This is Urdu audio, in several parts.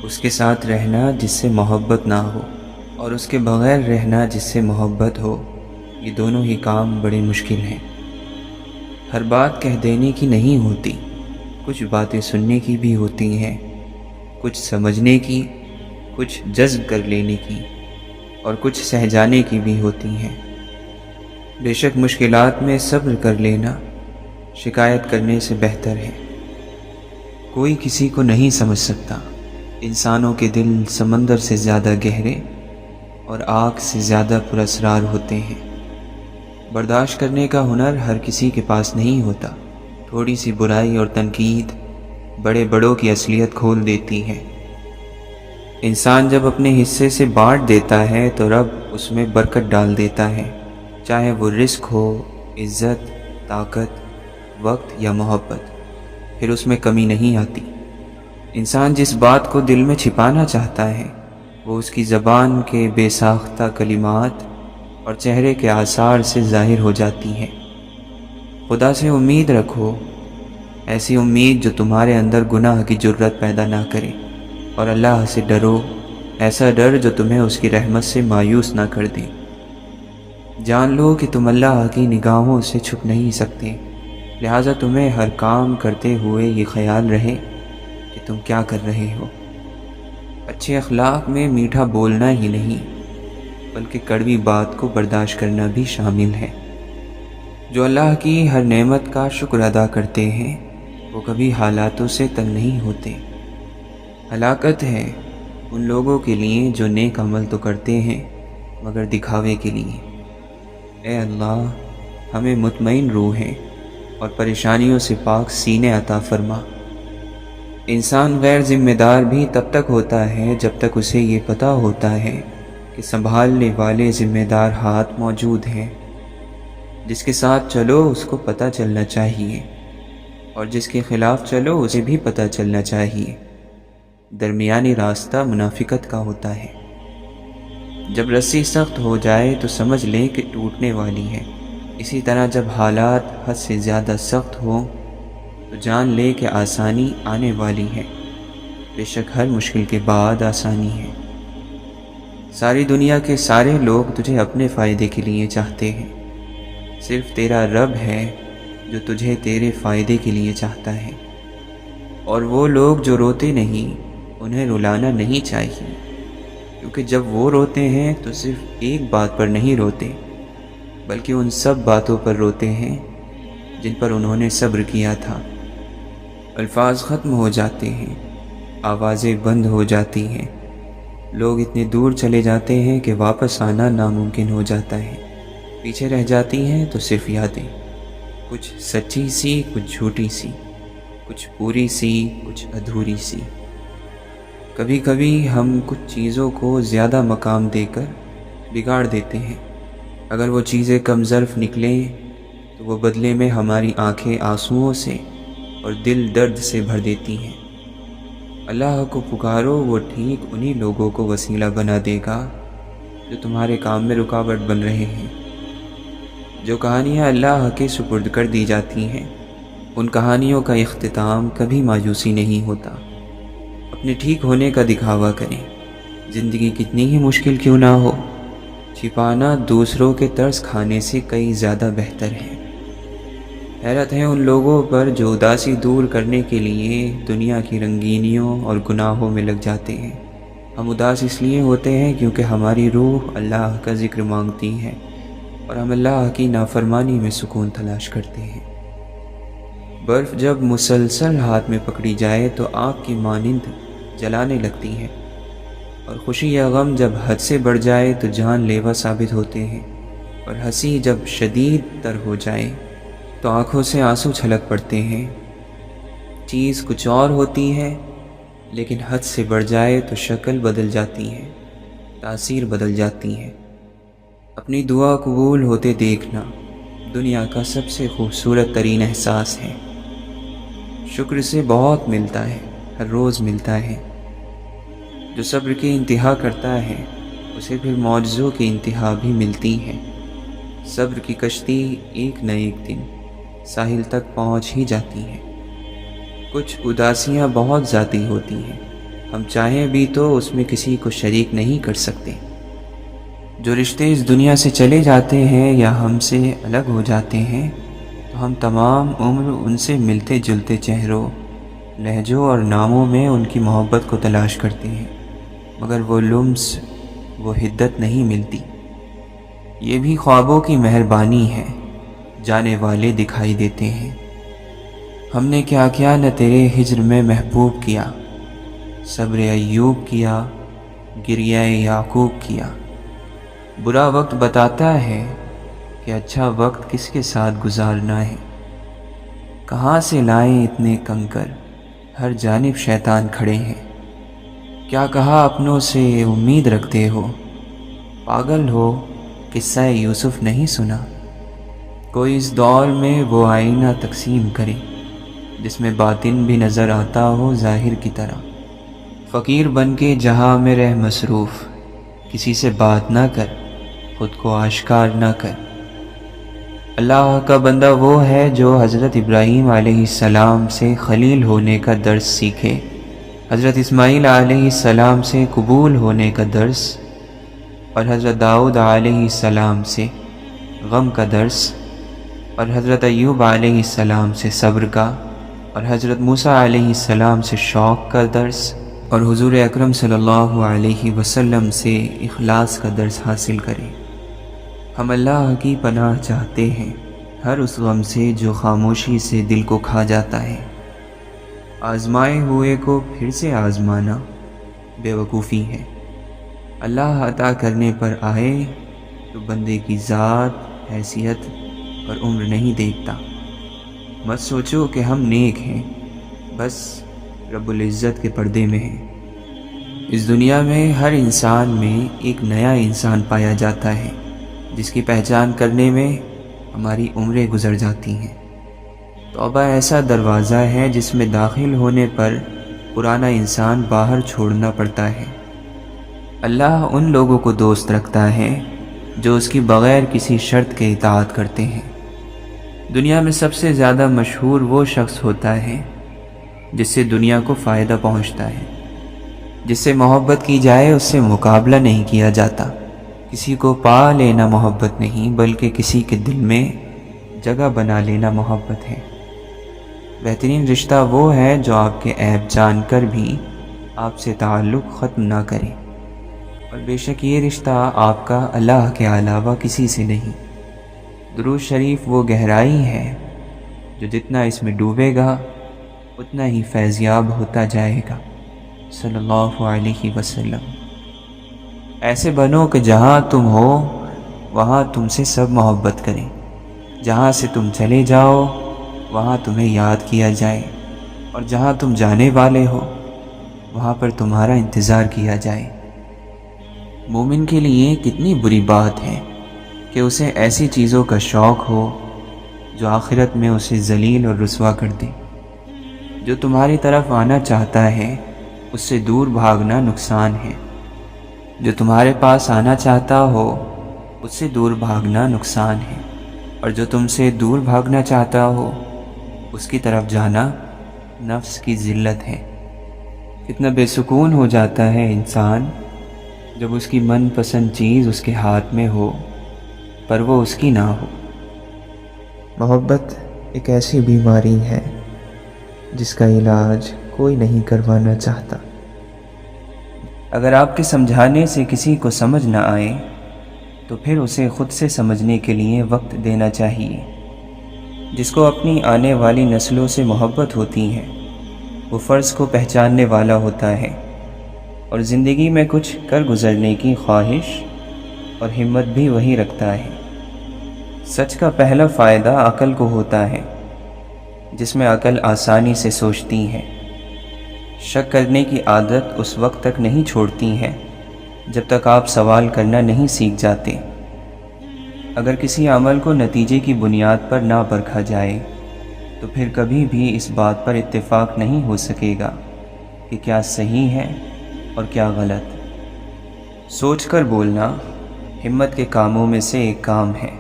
اس کے ساتھ رہنا جس سے محبت نہ ہو اور اس کے بغیر رہنا جس سے محبت ہو، یہ دونوں ہی کام بڑے مشکل ہیں۔ ہر بات کہہ دینے کی نہیں ہوتی، کچھ باتیں سننے کی بھی ہوتی ہیں، کچھ سمجھنے کی، کچھ جذب کر لینے کی اور کچھ سہ جانے کی بھی ہوتی ہیں۔ بے شک مشکلات میں صبر کر لینا شکایت کرنے سے بہتر ہے۔ کوئی کسی کو نہیں سمجھ سکتا، انسانوں کے دل سمندر سے زیادہ گہرے اور آگ سے زیادہ پراسرار ہوتے ہیں۔ برداشت کرنے کا ہنر ہر کسی کے پاس نہیں ہوتا۔ تھوڑی سی برائی اور تنقید بڑے بڑوں کی اصلیت کھول دیتی ہے۔ انسان جب اپنے حصے سے بانٹ دیتا ہے تو رب اس میں برکت ڈال دیتا ہے، چاہے وہ رزق ہو، عزت، طاقت، وقت یا محبت، پھر اس میں کمی نہیں آتی۔ انسان جس بات کو دل میں چھپانا چاہتا ہے وہ اس کی زبان کے بے ساختہ کلمات اور چہرے کے آثار سے ظاہر ہو جاتی ہے۔ خدا سے امید رکھو، ایسی امید جو تمہارے اندر گناہ کی جرت پیدا نہ کرے، اور اللہ سے ڈرو، ایسا ڈر جو تمہیں اس کی رحمت سے مایوس نہ کر دے۔ جان لو کہ تم اللہ کی نگاہوں سے چھپ نہیں سکتے، لہٰذا تمہیں ہر کام کرتے ہوئے یہ خیال رہے کہ تم کیا کر رہے ہو۔ اچھے اخلاق میں میٹھا بولنا ہی نہیں بلکہ کڑوی بات کو برداشت کرنا بھی شامل ہے۔ جو اللہ کی ہر نعمت کا شکر ادا کرتے ہیں وہ کبھی حالاتوں سے تنگ نہیں ہوتے۔ ہلاکت ہے ان لوگوں کے لیے جو نیک عمل تو کرتے ہیں مگر دکھاوے کے لیے۔ اے اللہ، ہمیں مطمئن روحیں اور پریشانیوں سے پاک سینے عطا فرما۔ انسان غیر ذمہ دار بھی تب تک ہوتا ہے جب تک اسے یہ پتہ ہوتا ہے کہ سنبھالنے والے ذمہ دار ہاتھ موجود ہیں۔ جس کے ساتھ چلو اس کو پتہ چلنا چاہیے اور جس کے خلاف چلو اسے بھی پتہ چلنا چاہیے۔ درمیانی راستہ منافقت کا ہوتا ہے۔ جب رسی سخت ہو جائے تو سمجھ لیں کہ ٹوٹنے والی ہے، اسی طرح جب حالات حد سے زیادہ سخت ہوں تو جان لے کہ آسانی آنے والی ہے۔ بے شک ہر مشکل کے بعد آسانی ہے۔ ساری دنیا کے سارے لوگ تجھے اپنے فائدے کے لیے چاہتے ہیں، صرف تیرا رب ہے جو تجھے تیرے فائدے کے لیے چاہتا ہے۔ اور وہ لوگ جو روتے نہیں انہیں رلانا نہیں چاہیے، کیونکہ جب وہ روتے ہیں تو صرف ایک بات پر نہیں روتے بلکہ ان سب باتوں پر روتے ہیں جن پر انہوں نے صبر کیا تھا۔ الفاظ ختم ہو جاتے ہیں، آوازیں بند ہو جاتی ہیں، لوگ اتنے دور چلے جاتے ہیں کہ واپس آنا ناممکن ہو جاتا ہے۔ پیچھے رہ جاتی ہیں تو صرف یادیں، کچھ سچی سی، کچھ جھوٹی سی، کچھ پوری سی، کچھ ادھوری سی۔ کبھی کبھی ہم کچھ چیزوں کو زیادہ مقام دے کر بگاڑ دیتے ہیں۔ اگر وہ چیزیں کم ظرف نکلیں تو وہ بدلے میں ہماری آنکھیں آنسوؤں سے اور دل درد سے بھر دیتی ہیں۔ اللہ کو پکارو، وہ ٹھیک انہی لوگوں کو وسیلہ بنا دے گا جو تمہارے کام میں رکاوٹ بن رہے ہیں۔ جو کہانیاں اللہ کے سپرد کر دی جاتی ہیں ان کہانیوں کا اختتام کبھی مایوسی نہیں ہوتا۔ اپنے ٹھیک ہونے کا دکھاوا کریں، زندگی کتنی ہی مشکل کیوں نہ ہو، چھپانا دوسروں کے ترس کھانے سے کئی زیادہ بہتر ہے۔ حیرت ہے ان لوگوں پر جو اداسی دور کرنے کے لیے دنیا کی رنگینیوں اور گناہوں میں لگ جاتے ہیں۔ ہم اداس اس لیے ہوتے ہیں کیونکہ ہماری روح اللہ کا ذکر مانگتی ہے اور ہم اللہ کی نافرمانی میں سکون تلاش کرتے ہیں۔ برف جب مسلسل ہاتھ میں پکڑی جائے تو آگ کی مانند جلانے لگتی ہے، اور خوشی یا غم جب حد سے بڑھ جائے تو جان لیوا ثابت ہوتے ہیں، اور ہنسی جب شدید تر ہو جائے تو آنکھوں سے آنسو چھلک پڑتے ہیں۔ چیز کچھ اور ہوتی ہے لیکن حد سے بڑھ جائے تو شکل بدل جاتی ہے، تاثیر بدل جاتی ہے۔ اپنی دعا قبول ہوتے دیکھنا دنیا کا سب سے خوبصورت ترین احساس ہے۔ شکر سے بہت ملتا ہے، ہر روز ملتا ہے۔ جو صبر کی انتہا کرتا ہے اسے پھر معجزوں کی انتہا بھی ملتی ہے۔ صبر کی کشتی ایک نہ ایک دن ساحل تک پہنچ ہی جاتی ہے۔ کچھ اداسیاں بہت ذاتی ہوتی ہیں، ہم چاہیں بھی تو اس میں کسی کو شریک نہیں کر سکتے۔ جو رشتے اس دنیا سے چلے جاتے ہیں یا ہم سے الگ ہو جاتے ہیں تو ہم تمام عمر ان سے ملتے جلتے چہروں، لہجوں اور ناموں میں ان کی محبت کو تلاش کرتے ہیں، مگر وہ لمس، وہ حدت نہیں ملتی۔ یہ بھی خوابوں کی مہربانی ہے، جانے والے دکھائی دیتے ہیں۔ ہم نے کیا کیا نہ تیرے ہجر میں محبوب کیا، صبر ایوب کیا، گریہ یعقوب کیا۔ برا وقت بتاتا ہے کہ اچھا وقت کس کے ساتھ گزارنا ہے۔ کہاں سے لائیں اتنے کنکر، ہر جانب شیطان کھڑے ہیں۔ کیا کہا اپنوں سے امید رکھتے ہو، پاگل ہو قصہ یوسف نہیں سنا۔ کوئی اس دور میں وہ آئینہ تقسیم کرے جس میں باطن بھی نظر آتا ہو ظاہر کی طرح۔ فقیر بن کے جہاں میں رہ مصروف، کسی سے بات نہ کر، خود کو آشکار نہ کر۔ اللہ کا بندہ وہ ہے جو حضرت ابراہیم علیہ السلام سے خلیل ہونے کا درس سیکھے، حضرت اسماعیل علیہ السلام سے قبول ہونے کا درس، اور حضرت داؤد علیہ السلام سے غم کا درس، اور حضرت ایوب علیہ السلام سے صبر کا، اور حضرت موسیٰ علیہ السلام سے شوق کا درس، اور حضور اکرم صلی اللہ علیہ وسلم سے اخلاص کا درس حاصل کریں۔ ہم اللہ کی پناہ چاہتے ہیں ہر اس غم سے جو خاموشی سے دل کو کھا جاتا ہے۔ آزمائے ہوئے کو پھر سے آزمانا بے وقوفی ہے۔ اللہ عطا کرنے پر آئے تو بندے کی ذات، حیثیت اور عمر نہیں دیکھتا۔ مت سوچو کہ ہم نیک ہیں، بس رب العزت کے پردے میں ہیں۔ اس دنیا میں ہر انسان میں ایک نیا انسان پایا جاتا ہے جس کی پہچان کرنے میں ہماری عمریں گزر جاتی ہیں۔ توبہ ایسا دروازہ ہے جس میں داخل ہونے پر پرانا انسان باہر چھوڑنا پڑتا ہے۔ اللہ ان لوگوں کو دوست رکھتا ہے جو اس کی بغیر کسی شرط کے اطاعت کرتے ہیں۔ دنیا میں سب سے زیادہ مشہور وہ شخص ہوتا ہے جس سے دنیا کو فائدہ پہنچتا ہے۔ جس سے محبت کی جائے اس سے مقابلہ نہیں کیا جاتا۔ کسی کو پا لینا محبت نہیں بلکہ کسی کے دل میں جگہ بنا لینا محبت ہے۔ بہترین رشتہ وہ ہے جو آپ کے عیب جان کر بھی آپ سے تعلق ختم نہ کرے، اور بے شک یہ رشتہ آپ کا اللہ کے علاوہ کسی سے نہیں۔ درود شریف وہ گہرائی ہے جو جتنا اس میں ڈوبے گا اتنا ہی فیضیاب ہوتا جائے گا، صلی اللہ علیہ وسلم۔ ایسے بنو کہ جہاں تم ہو وہاں تم سے سب محبت کریں، جہاں سے تم چلے جاؤ وہاں تمہیں یاد کیا جائے، اور جہاں تم جانے والے ہو وہاں پر تمہارا انتظار کیا جائے۔ مومن کے لیے کتنی بری بات ہے کہ اسے ایسی چیزوں کا شوق ہو جو آخرت میں اسے ذلیل اور رسوا کر دے۔ جو تمہاری طرف آنا چاہتا ہے اس سے دور بھاگنا نقصان ہے، جو تمہارے پاس آنا چاہتا ہو اس سے دور بھاگنا نقصان ہے، اور جو تم سے دور بھاگنا چاہتا ہو اس کی طرف جانا نفس کی ذلت ہے۔ کتنا بے سکون ہو جاتا ہے انسان جب اس کی من پسند چیز اس کے ہاتھ میں ہو پر وہ اس کی نہ ہو۔ محبت ایک ایسی بیماری ہے جس کا علاج کوئی نہیں کروانا چاہتا۔ اگر آپ کے سمجھانے سے کسی کو سمجھ نہ آئے تو پھر اسے خود سے سمجھنے کے لیے وقت دینا چاہیے۔ جس کو اپنی آنے والی نسلوں سے محبت ہوتی ہے وہ فرض کو پہچاننے والا ہوتا ہے، اور زندگی میں کچھ کر گزرنے کی خواہش اور ہمت بھی وہی رکھتا ہے۔ سچ کا پہلا فائدہ عقل کو ہوتا ہے، جس میں عقل آسانی سے سوچتی ہے۔ شک کرنے کی عادت اس وقت تک نہیں چھوڑتی ہے جب تک آپ سوال کرنا نہیں سیکھ جاتے۔ اگر کسی عمل کو نتیجے کی بنیاد پر نہ پرکھا جائے تو پھر کبھی بھی اس بات پر اتفاق نہیں ہو سکے گا کہ کیا صحیح ہے اور کیا غلط۔ سوچ کر بولنا ہمت کے کاموں میں سے ایک کام ہے۔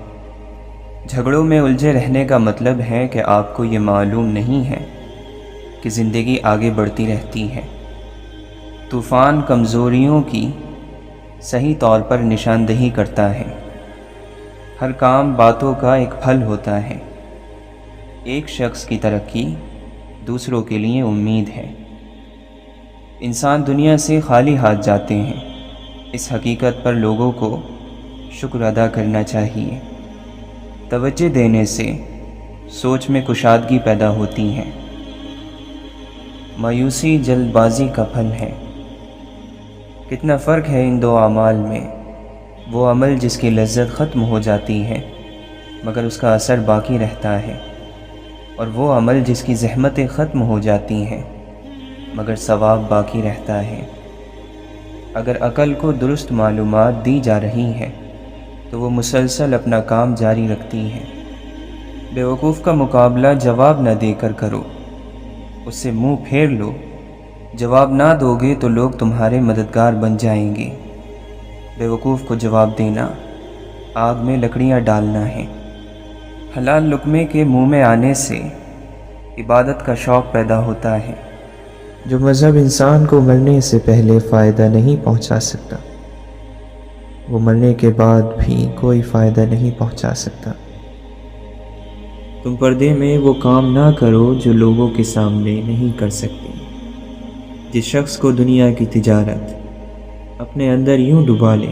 جھگڑوں میں الجھے رہنے کا مطلب ہے کہ آپ کو یہ معلوم نہیں ہے کہ زندگی آگے بڑھتی رہتی ہے۔ طوفان کمزوریوں کی صحیح طور پر نشاندہی کرتا ہے۔ ہر کام باتوں کا ایک پھل ہوتا ہے۔ ایک شخص کی ترقی دوسروں کے لیے امید ہے۔ انسان دنیا سے خالی ہاتھ جاتے ہیں۔ اس حقیقت پر لوگوں کو شکر ادا کرنا چاہیے۔ توجہ دینے سے سوچ میں کشادگی پیدا ہوتی ہے۔ مایوسی جلد بازی کا پھل ہے۔ کتنا فرق ہے ان دو اعمال میں۔ وہ عمل جس کی لذت ختم ہو جاتی ہے مگر اس کا اثر باقی رہتا ہے، اور وہ عمل جس کی زحمتیں ختم ہو جاتی ہیں مگر ثواب باقی رہتا ہے۔ اگر عقل کو درست معلومات دی جا رہی ہیں تو وہ مسلسل اپنا کام جاری رکھتی ہے۔ بیوقوف کا مقابلہ جواب نہ دے کر کرو، اس سے منہ پھیر لو۔ جواب نہ دو گے تو لوگ تمہارے مددگار بن جائیں گے۔ بیوقوف کو جواب دینا آگ میں لکڑیاں ڈالنا ہے۔ حلال لقمے کے منہ میں آنے سے عبادت کا شوق پیدا ہوتا ہے۔ جو مذہب انسان کو مرنے سے پہلے فائدہ نہیں پہنچا سکتا، وہ مرنے کے بعد بھی کوئی فائدہ نہیں پہنچا سکتا۔ تم پردے میں وہ کام نہ کرو جو لوگوں کے سامنے نہیں کر سکتے۔ جس شخص کو دنیا کی تجارت اپنے اندر یوں ڈبا لے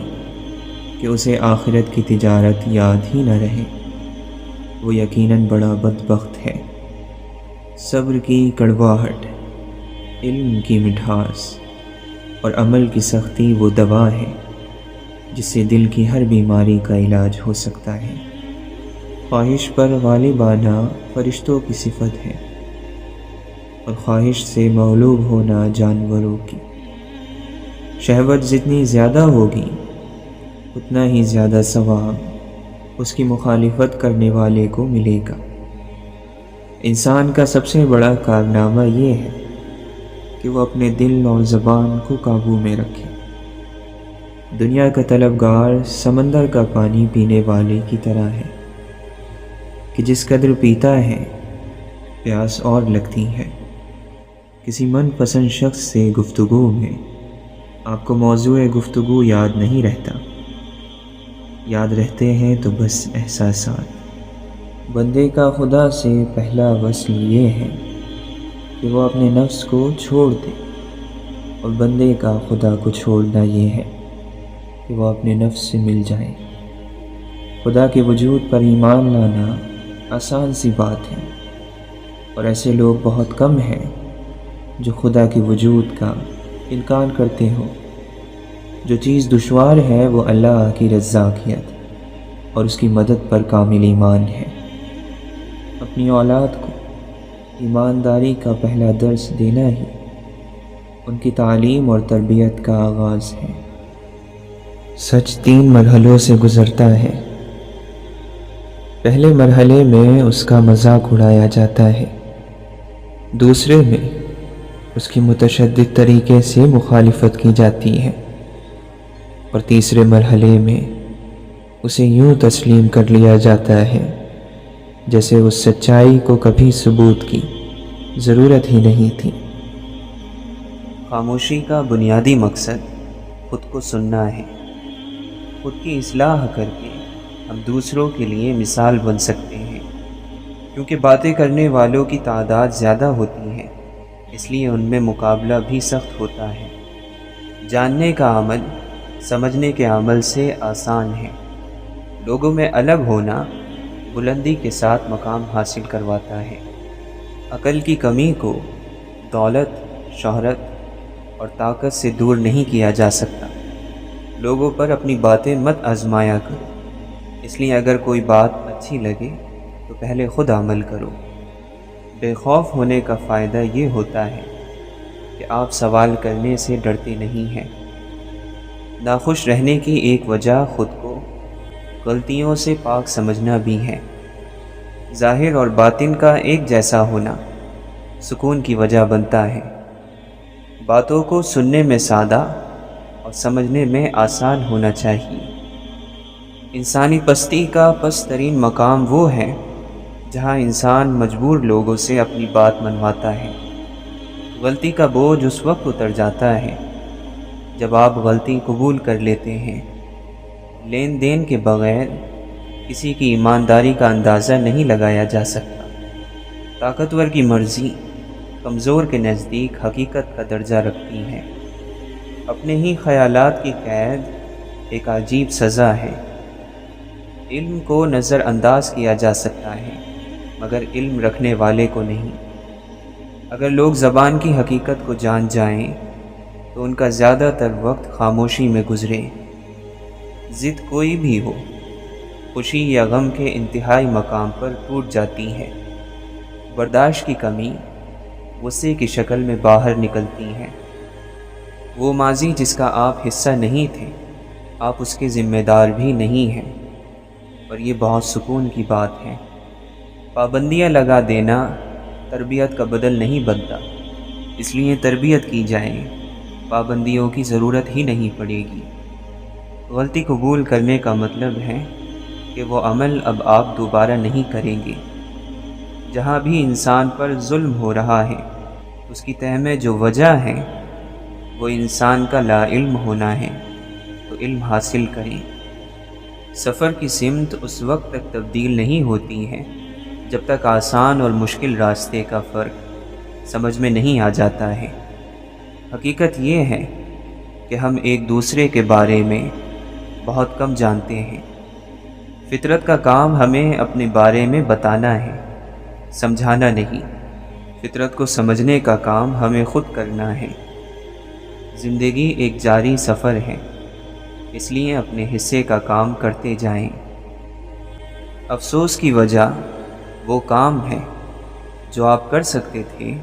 کہ اسے آخرت کی تجارت یاد ہی نہ رہے، وہ یقیناً بڑا بدبخت ہے۔ صبر کی کڑواہٹ، علم کی مٹھاس اور عمل کی سختی وہ دوا ہے جس سے دل کی ہر بیماری کا علاج ہو سکتا ہے۔ خواہش پر غالبانہ فرشتوں کی صفت ہے، اور خواہش سے مغلوب ہونا جانوروں کی۔ شہوت جتنی زیادہ ہوگی اتنا ہی زیادہ ثواب اس کی مخالفت کرنے والے کو ملے گا۔ انسان کا سب سے بڑا کارنامہ یہ ہے کہ وہ اپنے دل اور زبان کو قابو میں رکھے۔ دنیا کا طلبگار سمندر کا پانی پینے والے کی طرح ہے کہ جس قدر پیتا ہے پیاس اور لگتی ہے۔ کسی من پسند شخص سے گفتگو میں آپ کو موضوع گفتگو یاد نہیں رہتا، یاد رہتے ہیں تو بس احساسات۔ بندے کا خدا سے پہلا وصل یہ ہے کہ وہ اپنے نفس کو چھوڑ دے، اور بندے کا خدا کو چھوڑنا یہ ہے کہ وہ اپنے نفس سے مل جائے۔ خدا کے وجود پر ایمان لانا آسان سی بات ہے، اور ایسے لوگ بہت کم ہیں جو خدا کے وجود کا انکار کرتے ہوں۔ جو چیز دشوار ہے وہ اللہ کی رزاقیت اور اس کی مدد پر کامل ایمان ہے۔ اپنی اولاد کو ایمانداری کا پہلا درس دینا ہی ان کی تعلیم اور تربیت کا آغاز ہے۔ سچ 3 مرحلوں سے گزرتا ہے۔ پہلے مرحلے میں اس کا مذاق اڑایا جاتا ہے، دوسرے میں اس کی متشدد طریقے سے مخالفت کی جاتی ہے، اور تیسرے مرحلے میں اسے یوں تسلیم کر لیا جاتا ہے جیسے اس سچائی کو کبھی ثبوت کی ضرورت ہی نہیں تھی۔ خاموشی کا بنیادی مقصد خود کو سننا ہے۔ خود کی اصلاح کر کے ہم دوسروں کے لیے مثال بن سکتے ہیں، کیونکہ باتیں کرنے والوں کی تعداد زیادہ ہوتی ہے، اس لیے ان میں مقابلہ بھی سخت ہوتا ہے۔ جاننے کا عمل سمجھنے کے عمل سے آسان ہے۔ لوگوں میں الگ ہونا بلندی کے ساتھ مقام حاصل کرواتا ہے۔ عقل کی کمی کو دولت، شہرت اور طاقت سے دور نہیں کیا جا سکتا۔ لوگوں پر اپنی باتیں مت آزمایا کرو، اس لیے اگر کوئی بات اچھی لگے تو پہلے خود عمل کرو۔ بے خوف ہونے کا فائدہ یہ ہوتا ہے کہ آپ سوال کرنے سے ڈرتے نہیں ہیں۔ ناخوش رہنے کی ایک وجہ خود کو غلطیوں سے پاک سمجھنا بھی ہے۔ ظاہر اور باطن کا ایک جیسا ہونا سکون کی وجہ بنتا ہے۔ باتوں کو سننے میں سادہ اور سمجھنے میں آسان ہونا چاہیے۔ انسانی پستی کا پست ترین مقام وہ ہے جہاں انسان مجبور لوگوں سے اپنی بات منواتا ہے۔ غلطی کا بوجھ اس وقت اتر جاتا ہے جب آپ غلطی قبول کر لیتے ہیں۔ لین دین کے بغیر کسی کی ایمانداری کا اندازہ نہیں لگایا جا سکتا۔ طاقتور کی مرضی کمزور کے نزدیک حقیقت کا درجہ رکھتی ہے۔ اپنے ہی خیالات کی قید ایک عجیب سزا ہے۔ علم کو نظر انداز کیا جا سکتا ہے مگر علم رکھنے والے کو نہیں۔ اگر لوگ زبان کی حقیقت کو جان جائیں تو ان کا زیادہ تر وقت خاموشی میں گزرے۔ ضد کوئی بھی ہو، خوشی یا غم کے انتہائی مقام پر ٹوٹ جاتی ہے۔ برداشت کی کمی غصے کی شکل میں باہر نکلتی ہے۔ وہ ماضی جس کا آپ حصہ نہیں تھے، آپ اس کے ذمہ دار بھی نہیں ہیں، اور یہ بہت سکون کی بات ہے۔ پابندیاں لگا دینا تربیت کا بدل نہیں بنتا، اس لیے تربیت کی جائے، پابندیوں کی ضرورت ہی نہیں پڑے گی۔ غلطی قبول کرنے کا مطلب ہے کہ وہ عمل اب آپ دوبارہ نہیں کریں گے۔ جہاں بھی انسان پر ظلم ہو رہا ہے، اس کی تہ میں جو وجہ ہے وہ انسان کا لا علم ہونا ہے، تو علم حاصل کریں۔ سفر کی سمت اس وقت تک تبدیل نہیں ہوتی ہے جب تک آسان اور مشکل راستے کا فرق سمجھ میں نہیں آ جاتا ہے۔ حقیقت یہ ہے کہ ہم ایک دوسرے کے بارے میں بہت کم جانتے ہیں۔ فطرت کا کام ہمیں اپنے بارے میں بتانا ہے، سمجھانا نہیں۔ فطرت کو سمجھنے کا کام ہمیں خود کرنا ہے۔ زندگی ایک جاری سفر ہے، اس لیے اپنے حصے کا کام کرتے جائیں۔ افسوس کی وجہ وہ کام ہے جو آپ کر سکتے تھے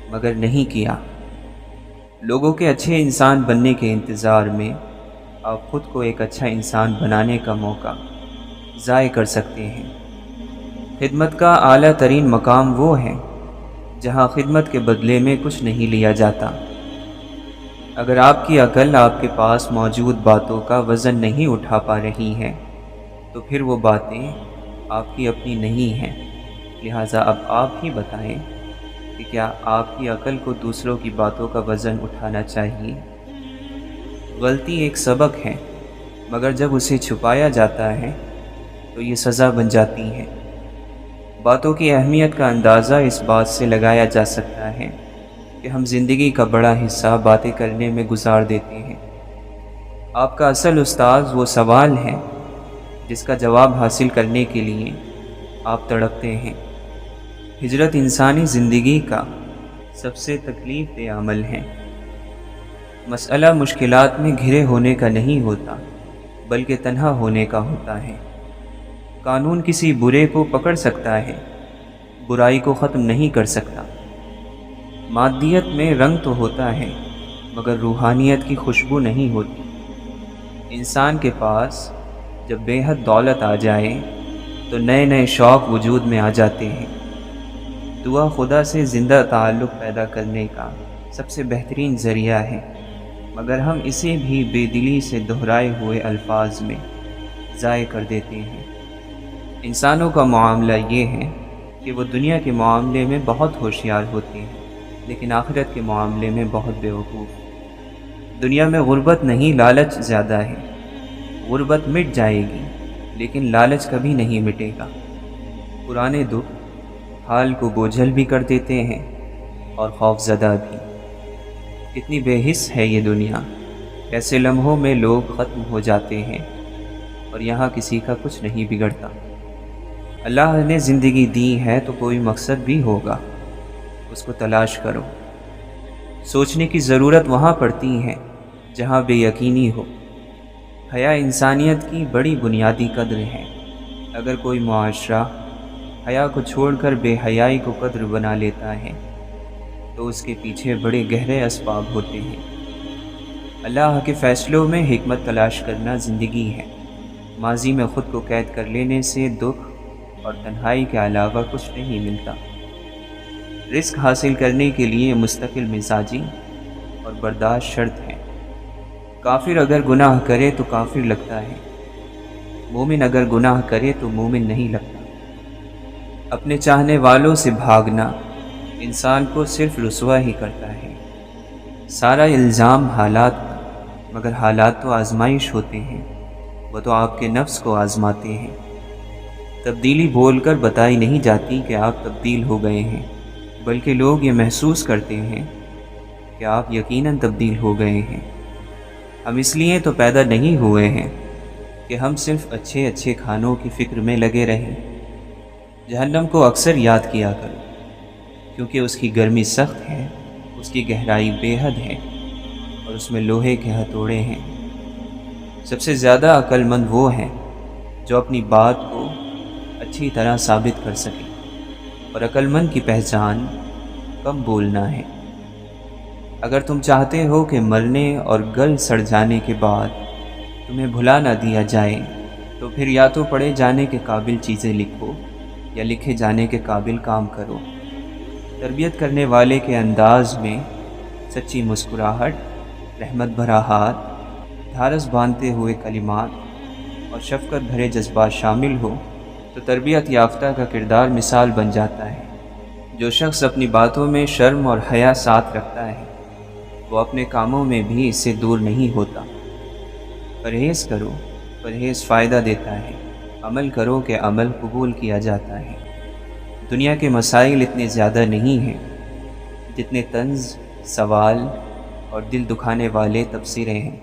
مگر نہیں کیا۔ لوگوں کے اچھے انسان بننے کے انتظار میں آپ خود کو ایک اچھا انسان بنانے کا موقع ضائع کر سکتے ہیں۔ خدمت کا اعلیٰ ترین مقام وہ ہے جہاں خدمت کے بدلے میں کچھ نہیں لیا جاتا۔ اگر آپ کی عقل آپ کے پاس موجود باتوں کا وزن نہیں اٹھا پا رہی ہے تو پھر وہ باتیں آپ کی اپنی نہیں ہیں۔ لہٰذا اب آپ ہی بتائیں کہ کیا آپ کی عقل کو دوسروں کی باتوں کا وزن اٹھانا چاہیے؟ غلطی ایک سبق ہے مگر جب اسے چھپایا جاتا ہے تو یہ سزا بن جاتی ہے۔ باتوں کی اہمیت کا اندازہ اس بات سے لگایا جا سکتا ہے کہ ہم زندگی کا بڑا حصہ باتیں کرنے میں گزار دیتے ہیں۔ آپ کا اصل استاذ وہ سوال ہے جس کا جواب حاصل کرنے کے لیے آپ تڑپتے ہیں۔ ہجرت انسانی زندگی کا سب سے تکلیف دہ عمل ہے۔ مسئلہ مشکلات میں گھرے ہونے کا نہیں ہوتا بلکہ تنہا ہونے کا ہوتا ہے۔ قانون کسی برے کو پکڑ سکتا ہے، برائی کو ختم نہیں کر سکتا۔ مادیت میں رنگ تو ہوتا ہے مگر روحانیت کی خوشبو نہیں ہوتی۔ انسان کے پاس جب بے حد دولت آ جائے تو نئے نئے شوق وجود میں آ جاتے ہیں۔ دعا خدا سے زندہ تعلق پیدا کرنے کا سب سے بہترین ذریعہ ہے، مگر ہم اسے بھی بے دلی سے دہرائے ہوئے الفاظ میں ضائع کر دیتے ہیں۔ انسانوں کا معاملہ یہ ہے کہ وہ دنیا کے معاملے میں بہت ہوشیار ہوتے ہیں لیکن آخرت کے معاملے میں بہت بیوقوف۔ دنیا میں غربت نہیں، لالچ زیادہ ہے۔ غربت مٹ جائے گی لیکن لالچ کبھی نہیں مٹے گا۔ پرانے دکھ حال کو بوجھل بھی کر دیتے ہیں اور خوف زدہ بھی۔ کتنی بے حس ہے یہ دنیا، ایسے لمحوں میں لوگ ختم ہو جاتے ہیں اور یہاں کسی کا کچھ نہیں بگڑتا۔ اللہ نے زندگی دی ہے تو کوئی مقصد بھی ہوگا، اس کو تلاش کرو۔ سوچنے کی ضرورت وہاں پڑتی ہے جہاں بے یقینی ہو۔ حیا انسانیت کی بڑی بنیادی قدر ہے۔ اگر کوئی معاشرہ حیا کو چھوڑ کر بے حیائی کو قدر بنا لیتا ہے تو اس کے پیچھے بڑے گہرے اسباب ہوتے ہیں۔ اللہ کے فیصلوں میں حکمت تلاش کرنا زندگی ہے۔ ماضی میں خود کو قید کر لینے سے دکھ اور تنہائی کے علاوہ کچھ نہیں ملتا۔ رزق حاصل کرنے کے لیے مستقل مزاجی اور برداشت شرط ہے۔ کافر اگر گناہ کرے تو کافر لگتا ہے، مومن اگر گناہ کرے تو مومن نہیں لگتا۔ اپنے چاہنے والوں سے بھاگنا انسان کو صرف رسوا ہی کرتا ہے۔ سارا الزام حالات کا مگر حالات تو آزمائش ہوتے ہیں، وہ تو آپ کے نفس کو آزماتے ہیں۔ تبدیلی بول کر بتائی نہیں جاتی کہ آپ تبدیل ہو گئے ہیں، بلکہ لوگ یہ محسوس کرتے ہیں کہ آپ یقیناً تبدیل ہو گئے ہیں۔ ہم اس لیے تو پیدا نہیں ہوئے ہیں کہ ہم صرف اچھے اچھے کھانوں کی فکر میں لگے رہیں۔ جہنم کو اکثر یاد کیا کرو، کیونکہ اس کی گرمی سخت ہے، اس کی گہرائی بے حد ہے، اور اس میں لوہے کے ہتھوڑے ہیں۔ سب سے زیادہ عقل مند وہ ہیں جو اپنی بات کو اچھی طرح ثابت کر سکے، اور عقل مند کی پہچان کم بولنا ہے۔ اگر تم چاہتے ہو کہ مرنے اور گل سڑ جانے کے بعد تمہیں بھلا نہ دیا جائے، تو پھر یا تو پڑھے جانے کے قابل چیزیں لکھو یا لکھے جانے کے قابل کام کرو۔ تربیت کرنے والے کے انداز میں سچی مسکراہٹ، رحمت بھرا ہاتھ، ڈھارس باندھتے ہوئے کلمات اور شفقت بھرے جذبات شامل ہو تو تربیت یافتہ کا کردار مثال بن جاتا ہے۔ جو شخص اپنی باتوں میں شرم اور حیا ساتھ رکھتا ہے، وہ اپنے کاموں میں بھی اس سے دور نہیں ہوتا۔ پرہیز کرو، پرہیز فائدہ دیتا ہے، عمل کرو کہ عمل قبول کیا جاتا ہے۔ دنیا کے مسائل اتنے زیادہ نہیں ہیں جتنے طنز، سوال اور دل دکھانے والے تبصرے ہیں۔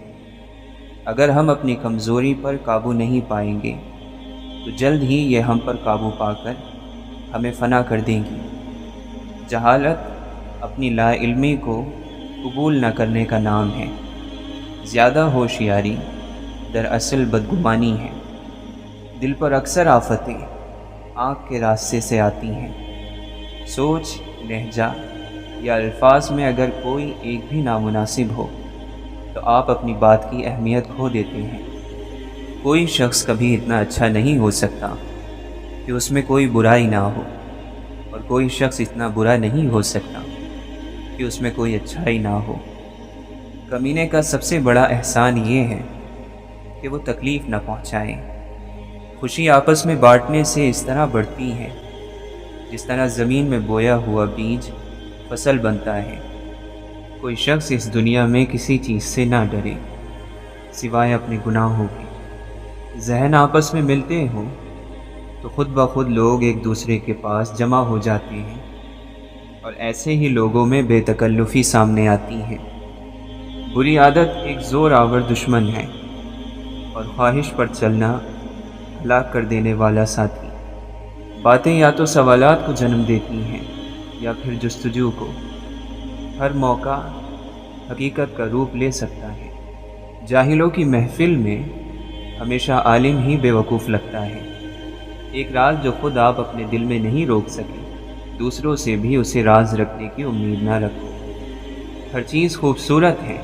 اگر ہم اپنی کمزوری پر قابو نہیں پائیں گے تو جلد ہی یہ ہم پر قابو پا کر ہمیں فنا کر دیں گی۔ جہالت اپنی لا علمی کو قبول نہ کرنے کا نام ہے۔ زیادہ ہوشیاری دراصل بدگمانی ہے۔ دل پر اکثر آفتیں آنکھ کے راستے سے آتی ہیں۔ سوچ، لہجہ یا الفاظ میں اگر کوئی ایک بھی نامناسب ہو تو آپ اپنی بات کی اہمیت کھو دیتے ہیں۔ کوئی شخص کبھی اتنا اچھا نہیں ہو سکتا کہ اس میں کوئی برائی نہ ہو، اور کوئی شخص اتنا برا نہیں ہو سکتا کہ اس میں کوئی اچھائی نہ ہو۔ کمینے کا سب سے بڑا احسان یہ ہے کہ وہ تکلیف نہ پہنچائیں۔ خوشی آپس میں بانٹنے سے اس طرح بڑھتی ہے جس طرح زمین میں بویا ہوا بیج فصل بنتا ہے۔ کوئی شخص اس دنیا میں کسی چیز سے نہ ڈرے سوائے اپنے گناہوں کے۔ ذہن آپس میں ملتے ہوں تو خود بخود لوگ ایک دوسرے کے پاس جمع ہو جاتے ہیں، اور ایسے ہی لوگوں میں بے تکلفی سامنے آتی ہے۔ بری عادت ایک زور آور دشمن ہے، اور خواہش پر چلنا ہلاک کر دینے والا ساتھی۔ باتیں یا تو سوالات کو جنم دیتی ہیں یا پھر جستجو کو۔ ہر موقع حقیقت کا روپ لے سکتا ہے۔ جاہلوں کی محفل میں ہمیشہ عالم ہی بے وقوف لگتا ہے۔ ایک راز جو خود آپ اپنے دل میں نہیں روک سکے، دوسروں سے بھی اسے راز رکھنے کی امید نہ رکھو۔ ہر چیز خوبصورت ہے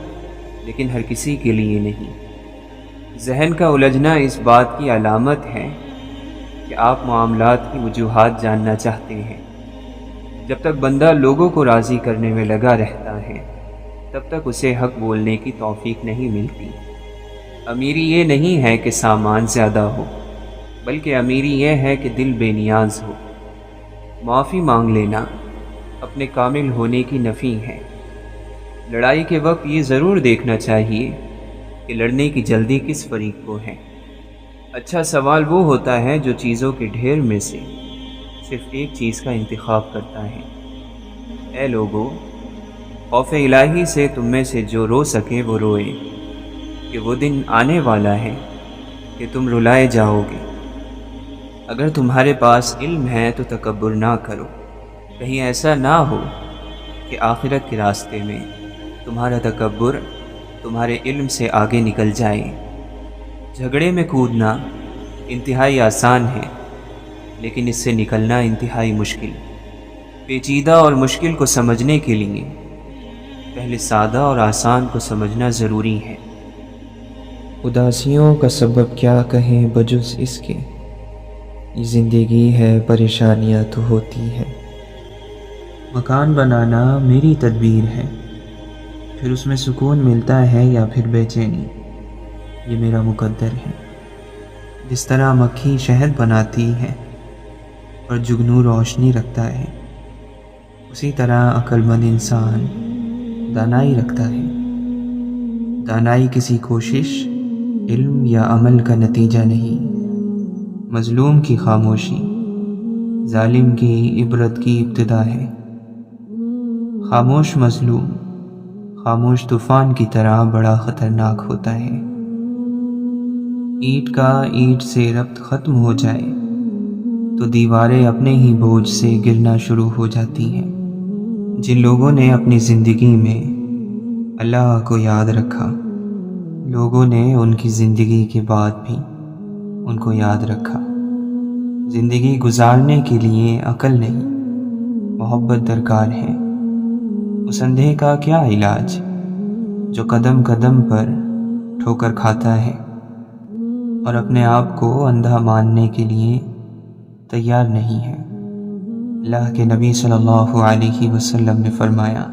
لیکن ہر کسی کے لیے نہیں۔ ذہن کا الجھنا اس بات کی علامت ہے کہ آپ معاملات کی وجوہات جاننا چاہتے ہیں۔ جب تک بندہ لوگوں کو راضی کرنے میں لگا رہتا ہے، تب تک اسے حق بولنے کی توفیق نہیں ملتی۔ امیری یہ نہیں ہے کہ سامان زیادہ ہو، بلکہ امیری یہ ہے کہ دل بے نیاز ہو۔ معافی مانگ لینا اپنے کامل ہونے کی نفی ہے۔ لڑائی کے وقت یہ ضرور دیکھنا چاہیے کہ لڑنے کی جلدی کس فریق کو ہے۔ اچھا سوال وہ ہوتا ہے جو چیزوں کے ڈھیر میں سے صرف ایک چیز کا انتخاب کرتا ہے۔ اے لوگو، خوف الہی سے تم میں سے جو رو سکے وہ روئے، کہ وہ دن آنے والا ہے کہ تم رلائے جاؤ گے۔ اگر تمہارے پاس علم ہے تو تکبر نہ کرو، کہیں ایسا نہ ہو کہ آخرت کے راستے میں تمہارا تکبر تمہارے علم سے آگے نکل جائے۔ جھگڑے میں کودنا انتہائی آسان ہے، لیکن اس سے نکلنا انتہائی مشکل۔ پیچیدہ اور مشکل کو سمجھنے کے لیے پہلے سادہ اور آسان کو سمجھنا ضروری ہے۔ اداسیوں کا سبب کیا کہیں بجز اس کے، یہ زندگی ہے پریشانیاں تو ہوتی ہے۔ مکان بنانا میری تدبیر ہے، پھر اس میں سکون ملتا ہے یا پھر بے چینی، یہ میرا مقدر ہے۔ جس طرح مکھی شہد بناتی ہے اور جگنو روشنی رکھتا ہے، اسی طرح عقل مند انسان دانائی رکھتا ہے۔ دانائی کسی کوشش، علم یا عمل کا نتیجہ نہیں۔ مظلوم کی خاموشی ظالم کی عبرت کی ابتدا ہے۔ خاموش مظلوم خاموش طوفان کی طرح بڑا خطرناک ہوتا ہے۔ اینٹ کا اینٹ سے ربط ختم ہو جائے تو دیواریں اپنے ہی بوجھ سے گرنا شروع ہو جاتی ہیں۔ جن لوگوں نے اپنی زندگی میں اللہ کو یاد رکھا، لوگوں نے ان کی زندگی کے بعد بھی ان کو یاد رکھا۔ زندگی گزارنے کے لیے عقل نہیں، محبت درکار ہے۔ اس اندھے کا کیا علاج جو قدم قدم پر ٹھوکر کھاتا ہے اور اپنے آپ کو اندھا ماننے کے لیے تیار نہیں ہے۔ اللہ کے نبی صلی اللہ علیہ وسلم نے فرمایا،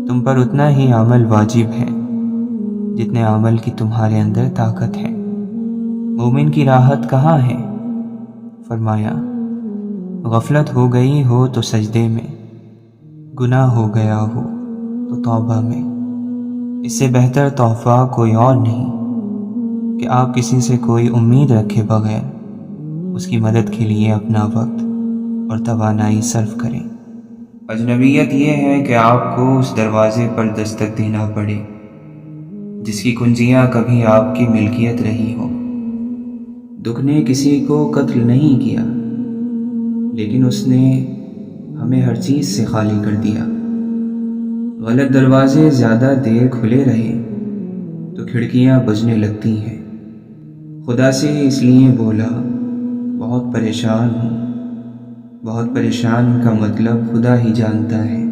تم پر اتنا ہی عمل واجب ہے جتنے عمل کی تمہارے اندر طاقت ہے۔ مومن کی راحت کہاں ہے؟ فرمایا، غفلت ہو گئی ہو تو سجدے میں، گناہ ہو گیا ہو تو توبہ میں۔ اس سے بہتر تحفہ کوئی اور نہیں کہ آپ کسی سے کوئی امید رکھے بغیر اس کی مدد کے لیے اپنا وقت اور توانائی صرف کریں۔ اجنبیت یہ ہے کہ آپ کو اس دروازے پر دستک دینا پڑے جس کی کنجیاں کبھی آپ کی ملکیت رہی ہو۔ دکھ نے کسی کو قتل نہیں کیا، لیکن اس نے ہمیں ہر چیز سے خالی کر دیا۔ غلط دروازے زیادہ دیر کھلے رہے تو کھڑکیاں بجنے لگتی ہیں۔ خدا سے اس لیے بولا، بہت پریشان ہوں۔ بہت پریشان کا مطلب خدا ہی جانتا ہے۔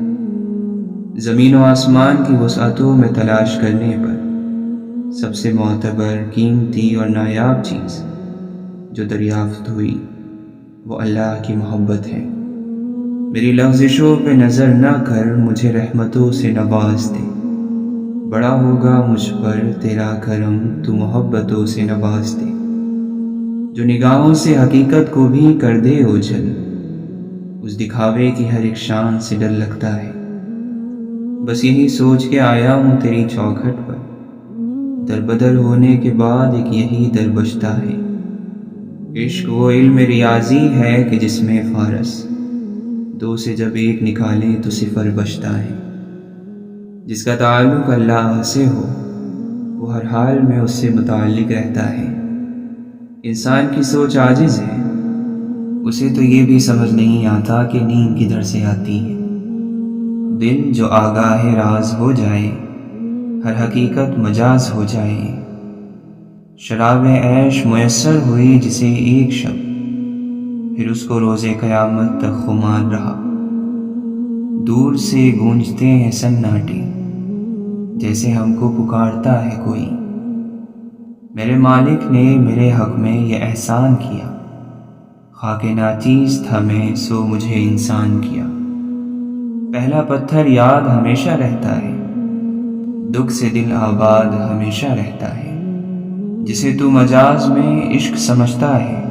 زمین و آسمان کی وسعتوں میں تلاش کرنے پر سب سے معتبر، قیمتی اور نایاب چیز جو دریافت ہوئی وہ اللہ کی محبت ہے۔ میری لغزشوں پہ نظر نہ کر، مجھے رحمتوں سے نواز دے۔ بڑا ہوگا مجھ پر تیرا کرم، تو محبتوں سے نواز دے۔ جو نگاہوں سے حقیقت کو بھی کر دے اوجھل، اس دکھاوے کی ہر ایک شان سے ڈر لگتا ہے۔ بس یہی سوچ کے آیا ہوں تیری چوکھٹ پر، در بدر ہونے کے بعد ایک یہی در بچتا ہے۔ عشق وہ علم ریاضی ہے کہ جس میں فارس دو سے جب ایک نکالیں تو صفر بچتا ہے۔ جس کا تعلق اللہ سے ہو وہ ہر حال میں اس سے متعلق رہتا ہے۔ انسان کی سوچ عاجز ہے، اسے تو یہ بھی سمجھ نہیں آتا کہ نیند کدھر سے آتی ہے۔ دل جو آگاہ راز ہو جائے، ہر حقیقت مجاز ہو جائے۔ شراب عیش میسر ہوئی جسے ایک شب، پھر اس کو روز قیامت تک خمار رہا۔ دور سے گونجتے ہیں سناٹے، جیسے ہم کو پکارتا ہے کوئی۔ میرے مالک نے میرے حق میں یہ احسان کیا، خاک ناچیز تھا میں سو مجھے انسان کیا۔ پہلا پتھر یاد ہمیشہ رہتا ہے، دکھ سے دل آباد ہمیشہ رہتا ہے۔ جسے تو مجاز میں عشق سمجھتا ہے،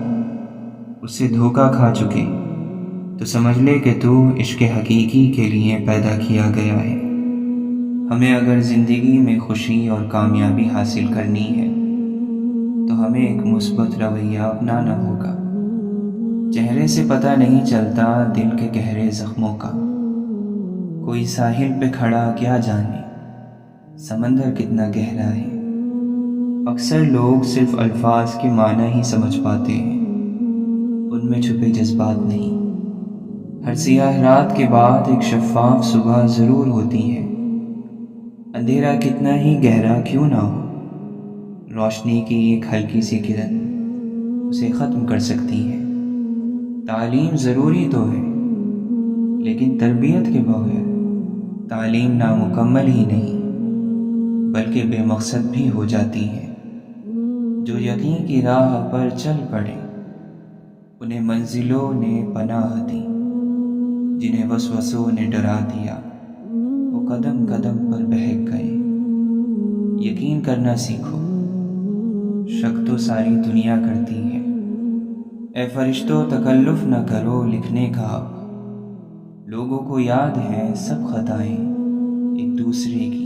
اس سے دھوکہ کھا چکے تو سمجھ لے کہ تو عشق حقیقی کے لیے پیدا کیا گیا ہے۔ ہمیں اگر زندگی میں خوشی اور کامیابی حاصل کرنی ہے تو ہمیں ایک مثبت رویہ اپنانا ہوگا۔ چہرے سے پتہ نہیں چلتا دل کے گہرے زخموں کا۔ کوئی ساحل پہ کھڑا کیا جانے سمندر کتنا گہرا ہے۔ اکثر لوگ صرف الفاظ کے معنی ہی سمجھ پاتے ہیں، ان میں چھپے جذبات نہیں۔ ہر سیاہ رات کے بعد ایک شفاف صبح ضرور ہوتی ہے۔ اندھیرا کتنا ہی گہرا کیوں نہ ہو، روشنی کی ایک ہلکی سی کرن اسے ختم کر سکتی ہے۔ تعلیم ضروری تو ہے، لیکن تربیت کے بغیر تعلیم نامکمل ہی نہیں بلکہ بے مقصد بھی ہو جاتی ہے۔ جو یقین کی راہ پر چل پڑے انہیں منزلوں نے پناہ دی، جنہیں وسوسوں نے ڈرا دیا وہ قدم قدم پر بہک گئے۔ یقین کرنا سیکھو، شک تو ساری دنیا کرتی ہے۔ اے فرشتوں تکلف نہ کرو لکھنے کا اب، لوگوں کو یاد ہے سب خطائیں ایک دوسرے کی۔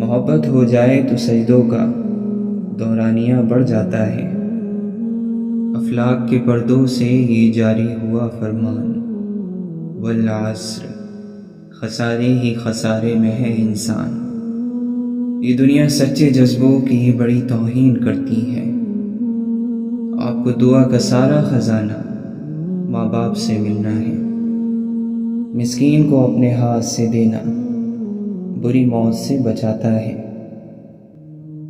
محبت ہو جائے تو سجدوں کا دورانیہ بڑھ جاتا ہے۔ افلاک کے پردوں سے یہ جاری ہوا فرمان، والعصر، خسارے ہی خسارے میں ہے انسان۔ یہ دنیا سچے جذبوں کی ہی بڑی توہین کرتی ہے۔ آپ کو دعا کا سارا خزانہ ماں باپ سے ملنا ہے۔ مسکین کو اپنے ہاتھ سے دینا بری موت سے بچاتا ہے۔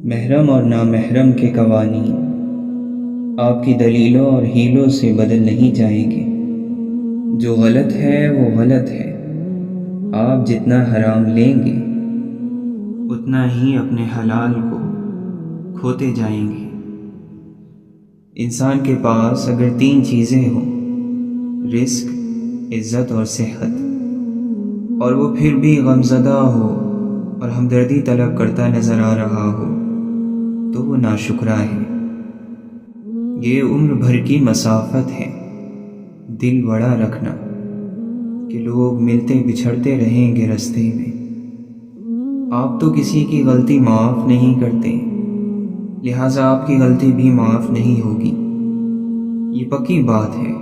محرم اور نامحرم کے قوانین آپ کی دلیلوں اور ہیلوں سے بدل نہیں جائیں گے۔ جو غلط ہے وہ غلط ہے۔ آپ جتنا حرام لیں گے اتنا ہی اپنے حلال کو کھوتے جائیں گے۔ انسان کے پاس اگر 3 چیزیں ہوں، رزق، عزت اور صحت، اور وہ پھر بھی غمزدہ ہو اور ہمدردی طلب کرتا نظر آ رہا ہو تو وہ ناشکرا ہے۔ یہ عمر بھر کی مسافت ہے دل بڑا رکھنا کہ لوگ ملتے بچھڑتے رہیں گے رستے میں۔ آپ تو کسی کی غلطی معاف نہیں کرتے، لہٰذا آپ کی غلطی بھی معاف نہیں ہوگی۔ یہ پکی بات ہے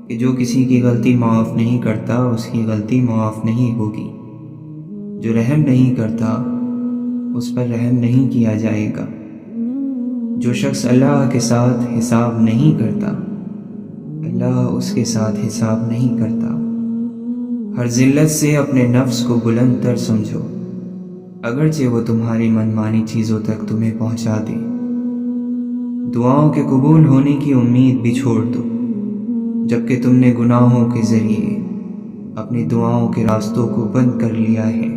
کہ جو کسی کی غلطی معاف نہیں کرتا اس کی غلطی معاف نہیں ہوگی۔ جو رحم نہیں کرتا اس پر رحم نہیں کیا جائے گا۔ جو شخص اللہ کے ساتھ حساب نہیں کرتا اللہ اس کے ساتھ حساب نہیں کرتا۔ ہر ذلت سے اپنے نفس کو بلند تر سمجھو، اگرچہ وہ تمہاری منمانی چیزوں تک تمہیں پہنچا دے۔ دعاؤں کے قبول ہونے کی امید بھی چھوڑ دو، جبکہ تم نے گناہوں کے ذریعے اپنی دعاؤں کے راستوں کو بند کر لیا ہے۔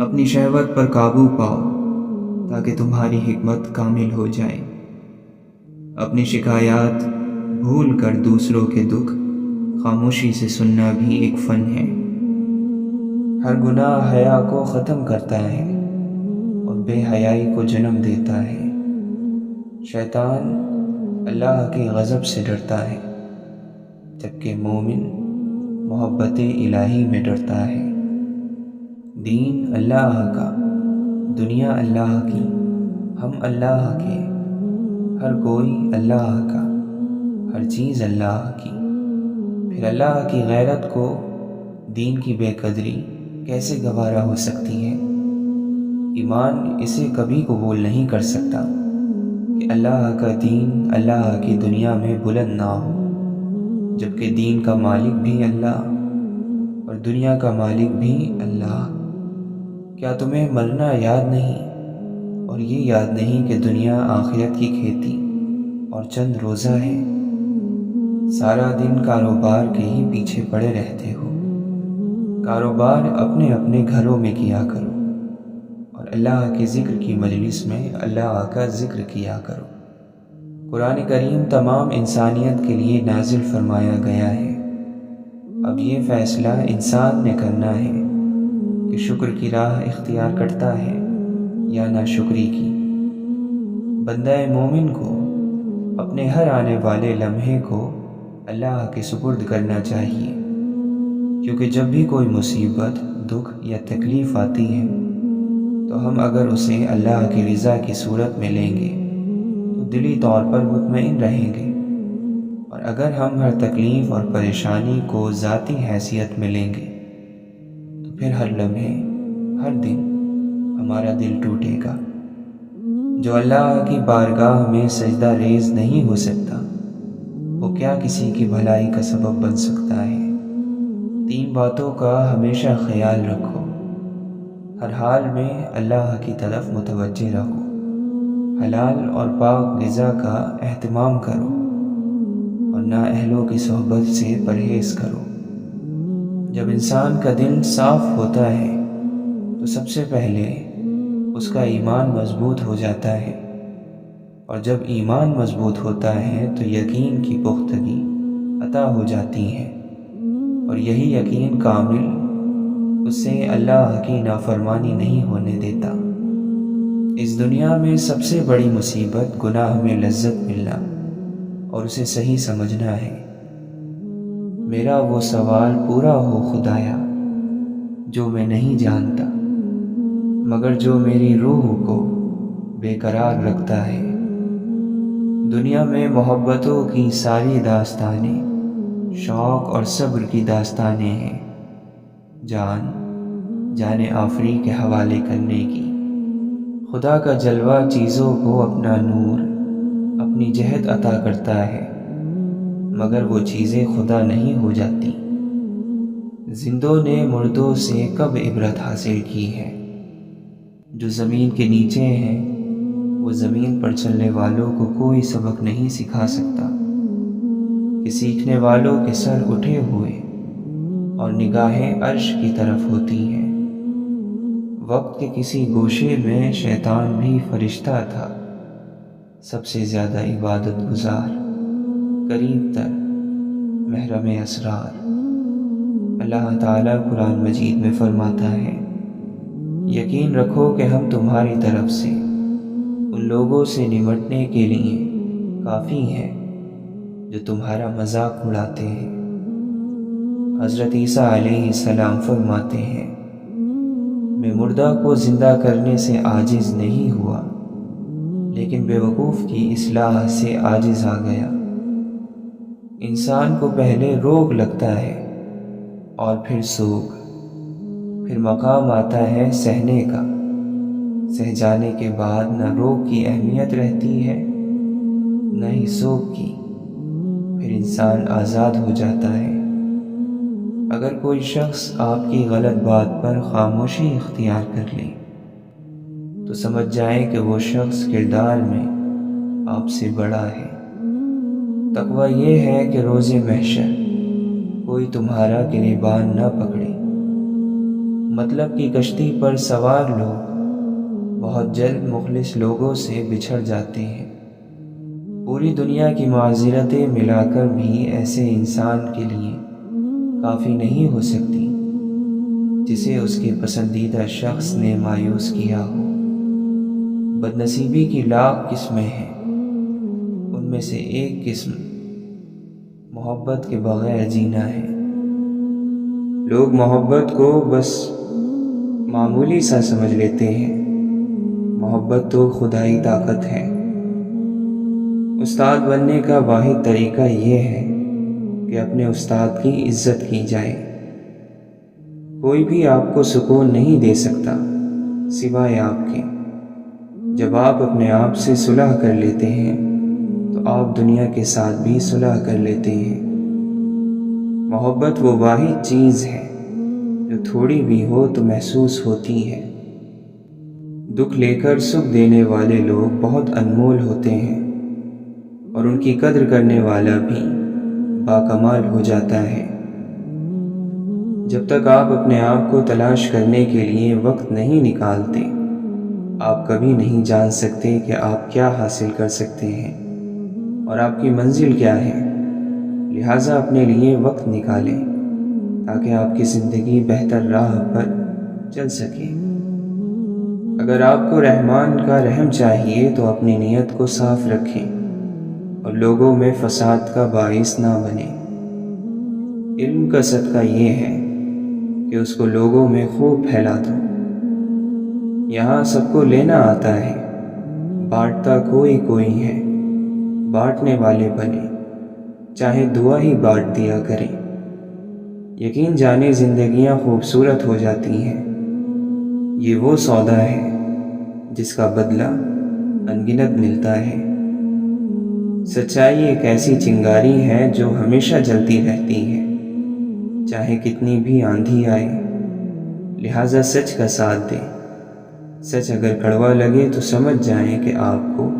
اپنی شہوت پر قابو پاؤ تاکہ تمہاری حکمت کامل ہو جائے۔ اپنی شکایات بھول کر دوسروں کے دکھ خاموشی سے سننا بھی ایک فن ہے۔ ہر گناہ حیا کو ختم کرتا ہے اور بے حیائی کو جنم دیتا ہے۔ شیطان اللہ کے غضب سے ڈرتا ہے، جبکہ مومن محبت الہی میں ڈرتا ہے۔ دین اللہ کا، دنیا اللہ کی، ہم اللہ کے، ہر کوئی اللہ کا، ہر چیز اللہ کی۔ پھر اللہ کی غیرت کو دین کی بے قدری کیسے گوارا ہو سکتی ہے؟ ایمان اسے کبھی قبول نہیں کر سکتا کہ اللہ کا دین اللہ کی دنیا میں بلند نہ ہو، جبکہ دین کا مالک بھی اللہ اور دنیا کا مالک بھی اللہ۔ کیا تمہیں مرنا یاد نہیں اور یہ یاد نہیں کہ دنیا آخرت کی کھیتی اور چند روزہ ہے؟ سارا دن کاروبار کے ہی پیچھے پڑے رہتے ہو۔ کاروبار اپنے اپنے گھروں میں کیا کرو اور اللہ کے ذکر کی مجلس میں اللہ کا ذکر کیا کرو۔ قرآن کریم تمام انسانیت کے لیے نازل فرمایا گیا ہے۔ اب یہ فیصلہ انسان نے کرنا ہے کہ شکر کی راہ اختیار کرتا ہے یا ناشکری کی۔ بندہ مومن کو اپنے ہر آنے والے لمحے کو اللہ کے سپرد کرنا چاہیے، کیونکہ جب بھی کوئی مصیبت، دکھ یا تکلیف آتی ہے تو ہم اگر اسے اللہ کی رضا کی صورت میں لیں گے تو دلی طور پر مطمئن رہیں گے، اور اگر ہم ہر تکلیف اور پریشانی کو ذاتی حیثیت میں لیں گے تو پھر ہر لمحے، ہر دن ہمارا دل ٹوٹے گا۔ جو اللہ کی بارگاہ میں سجدہ ریز نہیں ہو سکتا وہ کیا کسی کی بھلائی کا سبب بن سکتا ہے؟ 3 باتوں کا ہمیشہ خیال رکھو، ہر حال میں اللہ کی طرف متوجہ رہو، حلال اور پاک غذا کا اہتمام کرو اور نااہلوں کی صحبت سے پرہیز کرو۔ جب انسان کا دل صاف ہوتا ہے تو سب سے پہلے اس کا ایمان مضبوط ہو جاتا ہے، اور جب ایمان مضبوط ہوتا ہے تو یقین کی پختگی عطا ہو جاتی ہے، اور یہی یقین کامل اس سے اللہ کی نافرمانی نہیں ہونے دیتا۔ اس دنیا میں سب سے بڑی مصیبت گناہ میں لذت ملنا اور اسے صحیح سمجھنا ہے۔ میرا وہ سوال پورا ہو خدایا جو میں نہیں جانتا، مگر جو میری روح کو بے قرار رکھتا ہے۔ دنیا میں محبتوں کی ساری داستانیں شوق اور صبر کی داستانیں ہیں، جان آفری کے حوالے کرنے کی۔ خدا کا جلوہ چیزوں کو اپنا نور، اپنی جہت عطا کرتا ہے، مگر وہ چیزیں خدا نہیں ہو جاتی۔ زندوں نے مردوں سے کب عبرت حاصل کی ہے؟ جو زمین کے نیچے ہیں وہ زمین پر چلنے والوں کو کوئی سبق نہیں سکھا سکتا کہ سیکھنے والوں کے سر اٹھے ہوئے اور نگاہیں عرش کی طرف ہوتی ہیں۔ وقت کے کسی گوشے میں شیطان بھی فرشتہ تھا، سب سے زیادہ عبادت گزار، قریب تر، محرم اسرار۔ اللہ تعالیٰ قرآن مجید میں فرماتا ہے، یقین رکھو کہ ہم تمہاری طرف سے ان لوگوں سے نمٹنے کے لیے کافی ہیں جو تمہارا مذاق اڑاتے ہیں۔ حضرت عیسیٰ علیہ السلام فرماتے ہیں، میں مردہ کو زندہ کرنے سے عاجز نہیں ہوا، لیکن بیوقوف کی اصلاح سے عاجز آ گیا۔ انسان کو پہلے روگ لگتا ہے اور پھر سوگ، پھر مقام آتا ہے سہنے کا۔ سہ جانے کے بعد نہ روگ کی اہمیت رہتی ہے نہ ہی سوگ کی، پھر انسان آزاد ہو جاتا ہے۔ اگر کوئی شخص آپ کی غلط بات پر خاموشی اختیار کر لے تو سمجھ جائیں کہ وہ شخص کردار میں آپ سے بڑا ہے۔ تقویٰ یہ ہے کہ روز محشر کوئی تمہارا گریبان نہ پکڑے۔ مطلب کی کشتی پر سوار لوگ بہت جلد مخلص لوگوں سے بچھڑ جاتے ہیں۔ پوری دنیا کی معذرتیں ملا کر بھی ایسے انسان کے لیے کافی نہیں ہو سکتی جسے اس کے پسندیدہ شخص نے مایوس کیا ہو۔ بدنصیبی کی لاکھ قسمیں ہیں، ان میں سے ایک قسم محبت کے بغیر جینا ہے۔ لوگ محبت کو بس معمولی سا سمجھ لیتے ہیں، محبت تو خدائی طاقت ہے۔ استاد بننے کا واحد طریقہ یہ ہے کہ اپنے استاد کی عزت کی جائے۔ کوئی بھی آپ کو سکون نہیں دے سکتا سوائے آپ کے۔ جب آپ اپنے آپ سے صلح کر لیتے ہیں تو آپ دنیا کے ساتھ بھی صلح کر لیتے ہیں۔ محبت وہ واحد چیز ہے جو تھوڑی بھی ہو تو محسوس ہوتی ہے۔ دکھ لے کر سکھ دینے والے لوگ بہت انمول ہوتے ہیں اور ان کی قدر کرنے والا بھی باکمال ہو جاتا ہے۔ جب تک آپ اپنے آپ کو تلاش کرنے کے لیے وقت نہیں نکالتے، آپ کبھی نہیں جان سکتے کہ آپ کیا حاصل کر سکتے ہیں اور آپ کی منزل کیا ہے۔ لہٰذا اپنے لیے وقت نکالیں تاکہ آپ کی زندگی بہتر راہ پر چل سکے۔ اگر آپ کو رحمان کا رحم چاہیے تو اپنی نیت کو صاف رکھیں اور لوگوں میں فساد کا باعث نہ بنیں۔ علم کا صدقہ یہ ہے کہ اس کو لوگوں میں خوب پھیلا دو۔ یہاں سب کو لینا آتا ہے، بانٹتا کوئی ہے۔ بانٹنے والے بنے، چاہے دعا ہی بانٹ دیا کریں۔ یقین جانے زندگیاں خوبصورت ہو جاتی ہیں۔ یہ وہ سودا ہے جس کا بدلہ انگنت ملتا ہے۔ سچائی ایک ایسی چنگاری ہے جو ہمیشہ جلتی رہتی ہے، چاہے کتنی بھی آندھی آئے۔ لہٰذا سچ کا ساتھ دیں۔ سچ اگر کڑوا لگے تو سمجھ جائیں کہ آپ کو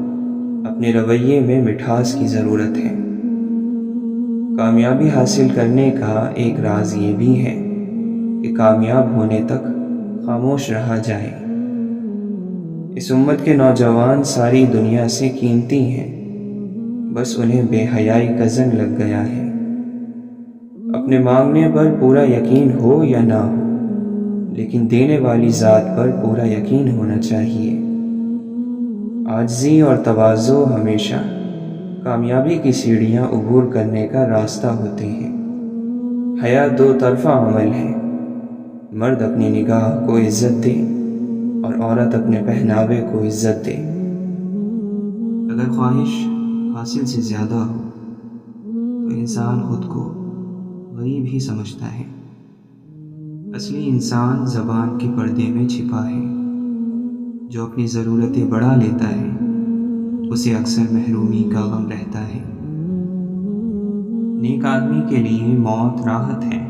اپنے رویے میں مٹھاس کی ضرورت ہے۔ کامیابی حاصل کرنے کا ایک راز یہ بھی ہے کہ کامیاب ہونے تک خاموش رہا جائے۔ اس امت کے نوجوان ساری دنیا سے قیمتی ہیں، بس انہیں بے حیائی کا زنگ لگ گیا ہے۔ اپنے مانگنے پر پورا یقین ہو یا نہ ہو، لیکن دینے والی ذات پر پورا یقین ہونا چاہیے۔ عاجزی اور تواضع ہمیشہ کامیابی کی سیڑھیاں عبور کرنے کا راستہ ہوتے ہیں۔ حیا دو طرفہ عمل ہے۔ مرد اپنی نگاہ کو عزت دے اور عورت اپنے پہناوے کو عزت دے۔ اگر خواہش حاصل سے زیادہ ہو تو انسان خود کو غریب ہی سمجھتا ہے۔ اصلی انسان زبان کے پردے میں چھپا ہے۔ جو اپنی ضرورتیں بڑھا لیتا ہے اسے اکثر محرومی کا غم رہتا ہے۔ نیک آدمی کے لیے موت راحت ہے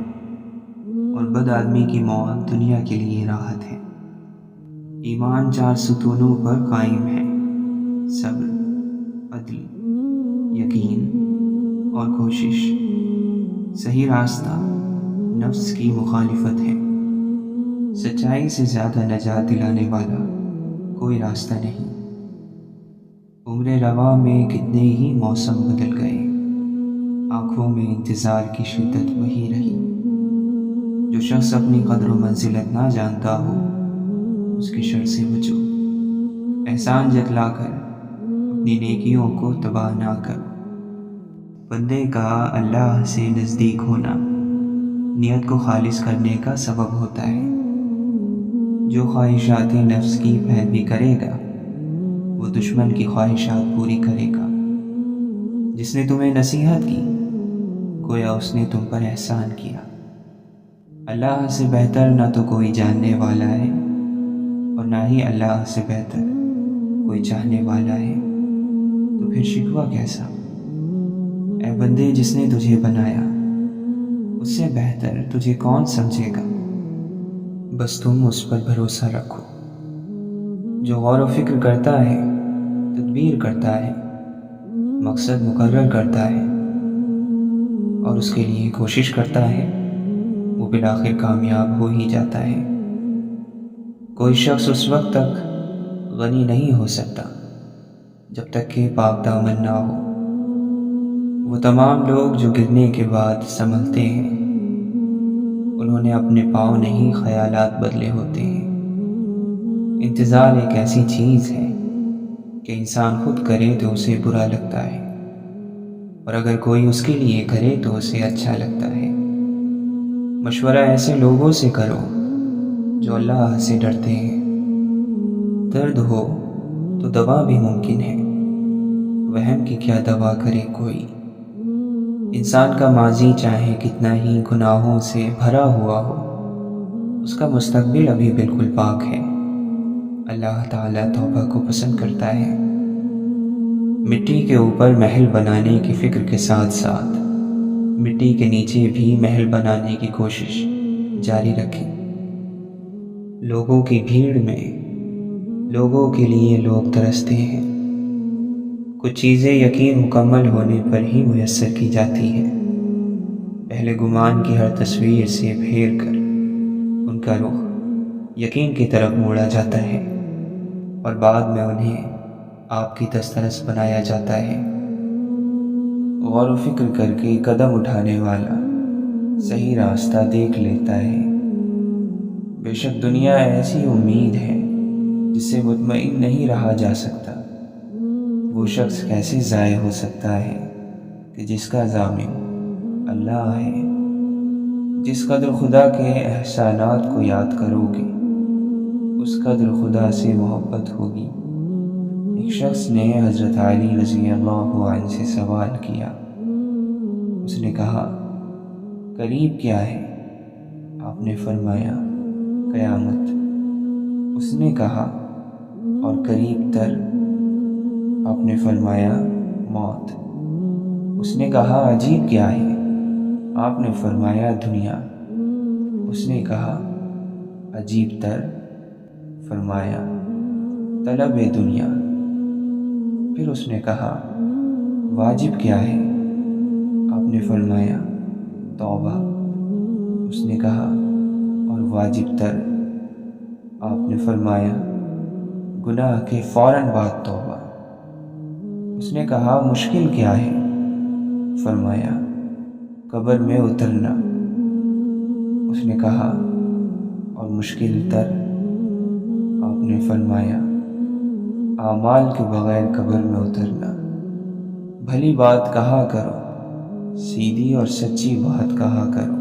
اور بد آدمی کی موت دنیا کے لیے راحت ہے۔ ایمان 4 ستونوں پر قائم ہے: صبر، عدل، یقین اور کوشش۔ صحیح راستہ نفس کی مخالفت ہے۔ سچائی سے زیادہ نجات دلانے والا کوئی راستہ نہیں۔ عمر رواں میں کتنے ہی موسم بدل گئے، آنکھوں میں انتظار کی شدت وہی رہی۔ جو شخص اپنی قدر و منزلت نہ جانتا ہو اس کی شر سے بچو۔ احسان جتلا کر اپنی نیکیوں کو تباہ نہ کرو۔ بندے کا اللہ سے نزدیک ہونا نیت کو خالص کرنے کا سبب ہوتا ہے۔ جو خواہشات نفس کی پیروی کرے گا وہ دشمن کی خواہشات پوری کرے گا۔ جس نے تمہیں نصیحت کی گویا اس نے تم پر احسان کیا۔ اللہ سے بہتر نہ تو کوئی جاننے والا ہے اور نہ ہی اللہ سے بہتر کوئی چاہنے والا ہے، تو پھر شکوہ کیسا؟ اے بندے، جس نے تجھے بنایا اس سے بہتر تجھے کون سمجھے گا؟ بس تم اس پر بھروسہ رکھو۔ جو غور و فکر کرتا ہے، تدبیر کرتا ہے، مقصد مقرر کرتا ہے اور اس کے لیے کوشش کرتا ہے، وہ بالآخر کامیاب ہو ہی جاتا ہے۔ کوئی شخص اس وقت تک غنی نہیں ہو سکتا جب تک کہ پاک دامن نہ ہو۔ وہ تمام لوگ جو گرنے کے بعد سنبھلتے ہیں انہوں نے اپنے پاؤں نہیں خیالات بدلے ہوتے ہیں۔ انتظار ایک ایسی چیز ہے کہ انسان خود کرے تو اسے برا لگتا ہے اور اگر کوئی اس کے لیے کرے تو اسے اچھا لگتا ہے۔ مشورہ ایسے لوگوں سے کرو جو اللہ سے ڈرتے ہیں۔ درد ہو تو دوا بھی ممکن ہے، وہم کی کیا دوا کرے کوئی۔ انسان کا ماضی چاہے کتنا ہی گناہوں سے بھرا ہوا ہو، اس کا مستقبل ابھی بالکل پاک ہے۔ اللہ تعالیٰ توبہ کو پسند کرتا ہے۔ مٹی کے اوپر محل بنانے کی فکر کے ساتھ ساتھ مٹی کے نیچے بھی محل بنانے کی کوشش جاری رکھیں۔ لوگوں کی بھیڑ میں لوگوں کے لیے لوگ ترستے ہیں۔ کچھ چیزیں یقین مکمل ہونے پر ہی میسر کی جاتی ہیں۔ پہلے گمان کی ہر تصویر سے پھیر کر ان کا رخ یقین کی طرف موڑا جاتا ہے اور بعد میں انہیں آپ کی دسترس بنایا جاتا ہے۔ غور و فکر کر کے قدم اٹھانے والا صحیح راستہ دیکھ لیتا ہے۔ بے شک دنیا ایسی امید ہے جس سے مطمئن نہیں رہا جا سکتا۔ وہ شخص کیسے ضائع ہو سکتا ہے کہ جس کا ضامن اللہ ہے۔ جس قدر خدا کے احسانات کو یاد کرو گے اس قدر خدا سے محبت ہوگی۔ ایک شخص نے حضرت علی رضی اللہ عنہ سے سوال کیا۔ اس نے کہا، قریب کیا ہے؟ آپ نے فرمایا، قیامت۔ اس نے کہا، اور قریب تر؟ آپ نے فرمایا، موت۔ اس نے کہا، عجیب کیا ہے؟ آپ نے فرمایا، دنیا۔ اس نے کہا، عجیب تر؟ فرمایا، طلب دنیا۔ پھر اس نے کہا، واجب کیا ہے؟ آپ نے فرمایا، توبہ۔ اس نے کہا، اور واجب تر؟ آپ نے فرمایا، گناہ کے فوراً بعد توبہ۔ اس نے کہا، مشکل کیا ہے؟ فرمایا، قبر میں اترنا۔ اس نے کہا، اور مشکل تر؟ آپ نے فرمایا، اعمال کے بغیر قبر میں اترنا۔ بھلی بات کہا کرو، سیدھی اور سچی بات کہا کرو،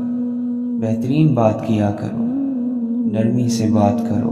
بہترین بات کیا کرو، نرمی سے بات کرو،